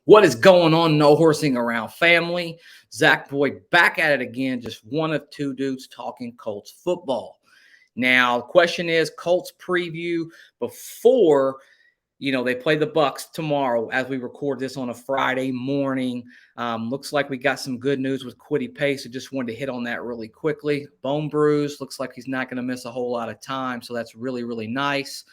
What is going on, No Horsing Around family? Zach Boyd back at it again, just one of two dudes talking Colts football. Now, the question is Colts preview before they play the Bucs tomorrow as we record this on a Friday morning. Looks like we got some good news with Kwity Paye, so just wanted to hit on that really quickly. Bone bruise, looks like he's not going to miss a whole lot of time, so that's really, really nice.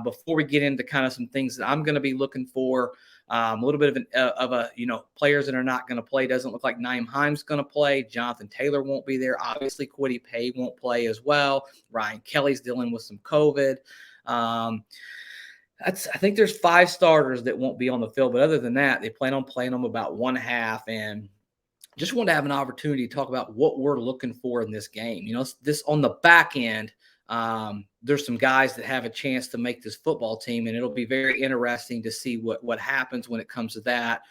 Before we get into kind of some things that I'm going to be looking for, a little bit of a players that are not going to play. Doesn't look like Nyheim Hines going to play. Jonathan Taylor won't be there. Obviously, Kwity Paye won't play as well. Ryan Kelly's dealing with some COVID. I think there's 5 starters that won't be on the field, but other than that, they plan on playing them about 1/2. And just want to have an opportunity to talk about what we're looking for in this game. This on the back end. There's some guys that have a chance to make this football team, and it'll be very interesting to see what happens when it comes to that.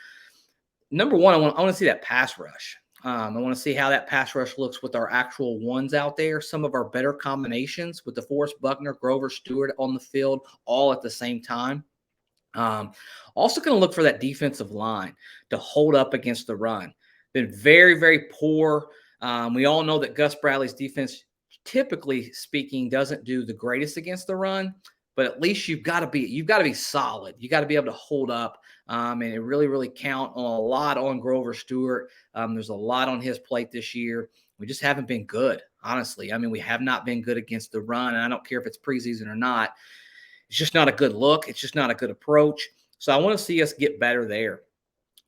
Number one, I want to see that pass rush. I want to see how that pass rush looks with our actual ones out there. Some of our better combinations with DeForest Buckner, Grover Stewart on the field, all at the same time. Also going to look for that defensive line to hold up against the run. Been very, very poor. We all know that Gus Bradley's defense, typically speaking, doesn't do the greatest against the run, but at least you've got to be solid. You got to be able to hold up, and it really, really count on a lot on Grover Stewart. There's a lot on his plate this year. We just haven't been good, honestly. I mean, we have not been good against the run, and I don't care if it's preseason or not. It's just not a good look. It's just not a good approach. So I want to see us get better there.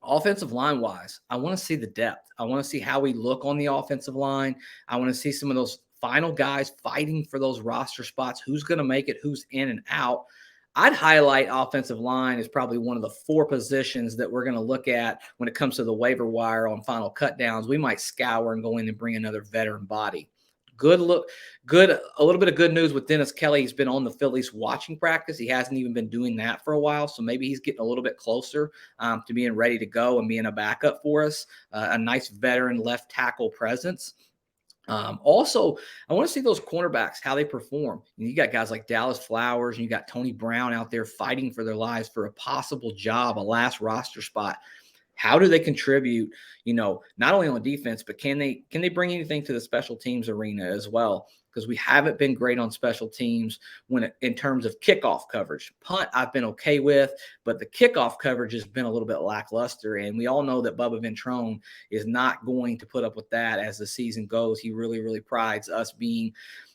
Offensive line wise, I want to see the depth. I want to see how we look on the offensive line. I want to see some of those final guys fighting for those roster spots. Who's going to make it? Who's in and out? I'd highlight offensive line as probably one of the 4 positions that we're going to look at when it comes to the waiver wire on final cut downs. We might scour and go in and bring another veteran body. A little bit of good news with Dennis Kelly. He's been on the field, at least watching practice. He hasn't even been doing that for a while, so maybe he's getting a little bit closer to being ready to go and being a backup for us. A nice veteran left tackle presence. Also, I want to see those cornerbacks, how they perform. You got guys like Dallas Flowers, and you got Tony Brown out there fighting for their lives for a possible job, a last roster spot. How do they contribute, not only on defense, but can they bring anything to the special teams arena as well? Because we haven't been great on special teams in terms of kickoff coverage. Punt, I've been okay with, but the kickoff coverage has been a little bit lackluster. And we all know that Bubba Ventrone is not going to put up with that as the season goes. He really, really prides us being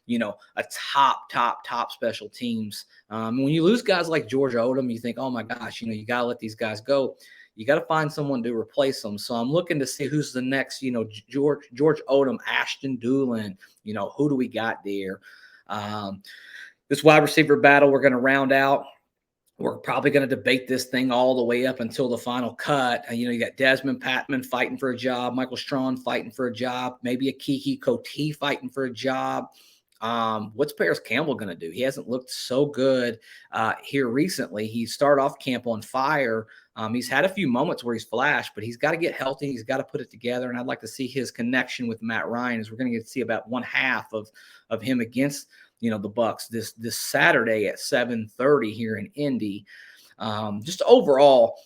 a top special teams. When you lose guys like George Odom, you think, oh my gosh, you got to let these guys go. You got to find someone to replace them. So I'm looking to see who's the next, George Odom, Ashton Doolin, who do we got there? This wide receiver battle we're going to round out. We're probably going to debate this thing all the way up until the final cut. You got Desmond Patman fighting for a job, Michael Strawn fighting for a job, maybe a Kiki Coty fighting for a job. What's Paris Campbell going to do? He hasn't looked so good here recently. He started off camp on fire. He's had a few moments where he's flashed, but he's got to get healthy. He's got to put it together. And I'd like to see his connection with Matt Ryan, as we're going to get to see about 1/2 of him against, the Bucs this Saturday at 7:30 here in Indy. Just overall,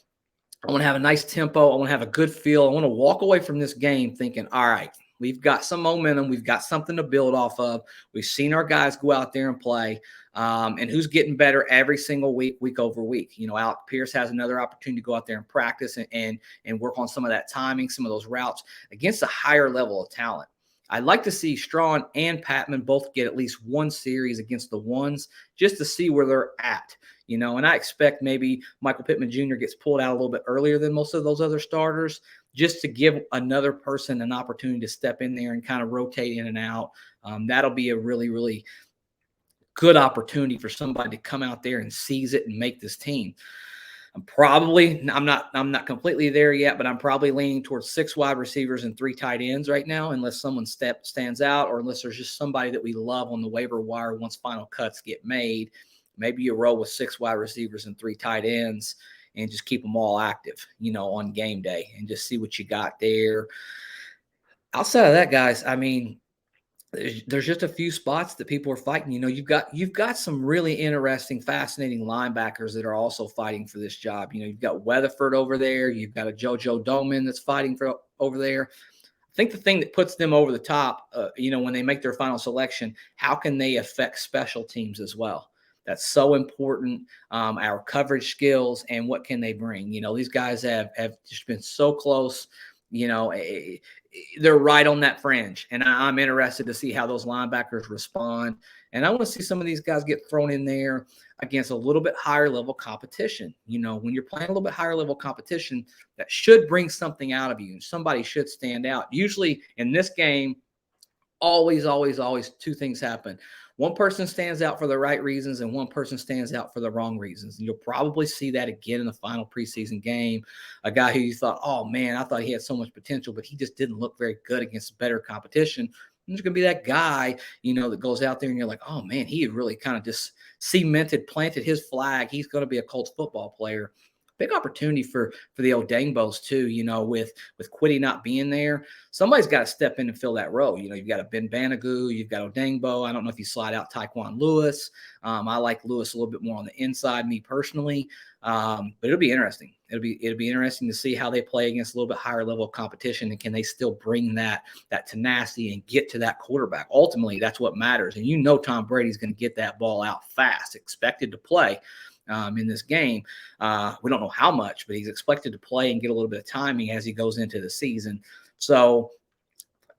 I want to have a nice tempo. I want to have a good feel. I want to walk away from this game thinking, all right, we've got some momentum. We've got something to build off of. We've seen our guys go out there and play. And who's getting better every single week over week. Alec Pierce has another opportunity to go out there and practice and work on some of that timing, some of those routes against a higher level of talent. I'd like to see Strawn and Patman both get at least one series against the ones just to see where they're at. And I expect maybe Michael Pittman Jr. gets pulled out a little bit earlier than most of those other starters, just to give another person an opportunity to step in there and kind of rotate in and out. That'll be a really, really good opportunity for somebody to come out there and seize it and make this team. I'm not completely there yet, but I'm probably leaning towards 6 wide receivers and 3 tight ends right now, unless someone stands out, or unless there's just somebody that we love on the waiver wire once final cuts get made. Maybe you roll with 6 wide receivers and 3 tight ends and just keep them all active, on game day, and just see what you got there. Outside of that, guys, I mean, there's just a few spots that people are fighting. You've got some really interesting, fascinating linebackers that are also fighting for this job. You've got Weatherford over there. You've got a JoJo Doman that's fighting for over there. I think the thing that puts them over the top, when they make their final selection, how can they affect special teams as well? That's so important. Our coverage skills and what can they bring? These guys have just been so close. They're right on that fringe, and I'm interested to see how those linebackers respond. And I want to see some of these guys get thrown in there against a little bit higher level competition. When you're playing a little bit higher level competition, that should bring something out of you. Somebody should stand out. Usually in this game, always two things happen. One person stands out for the right reasons and one person stands out for the wrong reasons. And you'll probably see that again in the final preseason game. A guy who you thought, oh man, I thought he had so much potential, but he just didn't look very good against better competition. And there's going to be that guy, that goes out there and you're like, oh man, he really kind of just planted his flag. He's going to be a Colts football player. Big opportunity for the Odengbos too, with Quiddy not being there. Somebody's got to step in and fill that role. You've got a Ben Banagoo, you've got Odengbo. I don't know if you slide out Tyquan Lewis. I like Lewis a little bit more on the inside, me personally. But it'll be interesting. It'll be interesting to see how they play against a little bit higher level of competition, and can they still bring that tenacity and get to that quarterback. Ultimately, that's what matters. And Tom Brady's going to get that ball out fast, expected to play. In this game. We don't know how much, but he's expected to play and get a little bit of timing as he goes into the season. So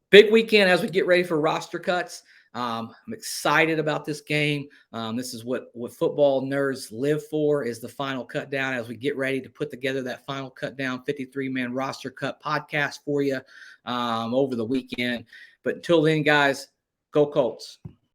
big weekend as we get ready for roster cuts. I'm excited about this game. This is what football nerds live for, is the final cut down, as we get ready to put together that final cut down 53-man roster cut podcast for you over the weekend. But until then, guys, go Colts.